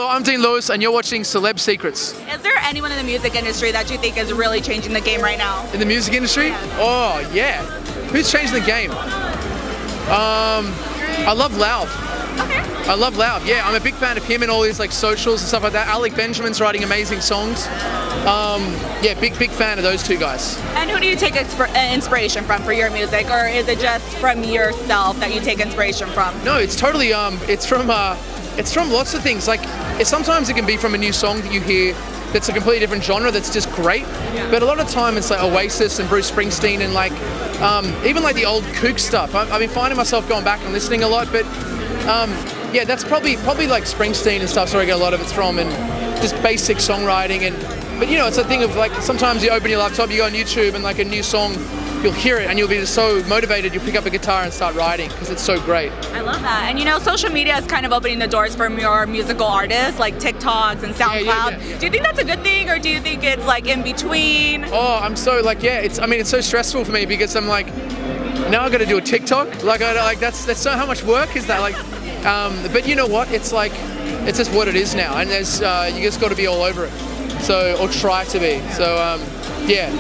Hello, I'm Dean Lewis, and you're watching Celeb Secrets. Is there anyone in the music industry that you think is really changing the game right now? In the music industry? Yeah. Oh, yeah. Who's changing the game? I love Lauv. Okay. I love Lauv. Yeah, I'm a big fan of him and all his like socials and stuff like that. Alec Benjamin's writing amazing songs. Yeah, big fan of those two guys. And who do you take inspiration from for your music, or is it just from yourself that you take inspiration from? No, it's totally it's from lots of things. Like sometimes it can be from a new song that you hear that's a completely different genre that's just great. Yeah. But a lot of time it's like Oasis and Bruce Springsteen and like even like the old kook stuff. I've been finding myself going back and listening a lot, but yeah, that's probably like Springsteen and stuff. So I get a lot of it's from, and just basic songwriting. But you know, it's a thing of like sometimes you open your laptop, you go on YouTube, and like a new song, you'll hear it and you'll be just so motivated. You'll pick up a guitar and start writing because it's so great. I love that. And you know, social media is kind of opening the doors for more musical artists like TikToks and SoundCloud. Yeah. Do you think that's a good thing, or do you think it's like in between? Oh, I'm so like, yeah, it's so stressful for me because I'm like, now I got to do a TikTok. Like that's so how much work is that? Like, but you know what? It's like, it's just what it is now, and there's you just got to be all over it. So, or try to be. So, yeah.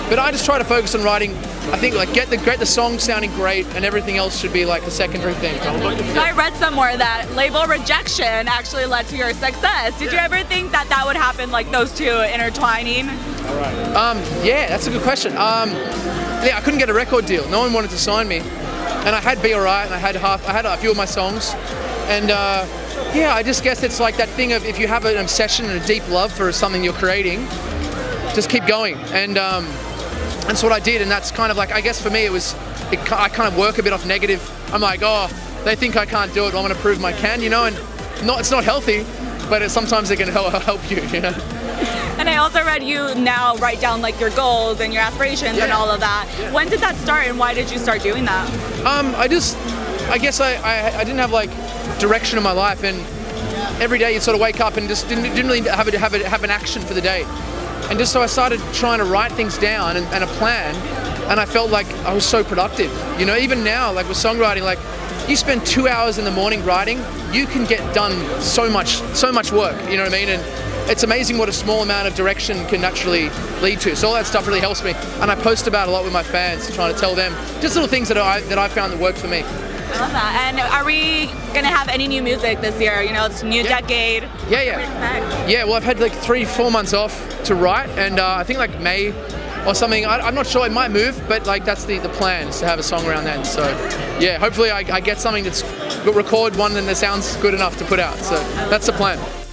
But I just try to focus on writing. I think like get the song sounding great, and everything else should be like a secondary thing. So I read somewhere that label rejection actually led to your success. Did you ever think that would happen, like those two intertwining? All right. Yeah, that's a good question. Yeah, I couldn't get a record deal. No one wanted to sign me, and I had Be Alright, and I had a few of my songs, and yeah, I just guess it's like that thing of if you have an obsession and a deep love for something you're creating, just keep going, and that's what I did. And that's kind of like, I guess for me I kind of work a bit off negative. I'm like, oh, they think I can't do it, I'm going to prove I can, you know, and it's not healthy, but sometimes it can help you, you know. And I also read you now write down like your goals and your aspirations and all of that. Yeah. When did that start, and why did you start doing that? I guess I didn't have like direction in my life, and every day you sort of wake up and just didn't really have an action for the day, and just so I started trying to write things down and a plan, and I felt like I was so productive. You know, even now, like with songwriting, like you spend 2 hours in the morning writing, you can get done so much work. You know what I mean? And it's amazing what a small amount of direction can naturally lead to. So all that stuff really helps me, and I post about it a lot with my fans, trying to tell them just little things that I found that work for me. I love that. And are we gonna have any new music this year? You know, it's a new decade. Yeah. Yeah, well, I've had like 3-4 months off to write, and I think like May or something. I'm not sure, it might move, but like that's the plan, is to have a song around then. So yeah, hopefully I get something that's record one that sounds good enough to put out. So that's the plan.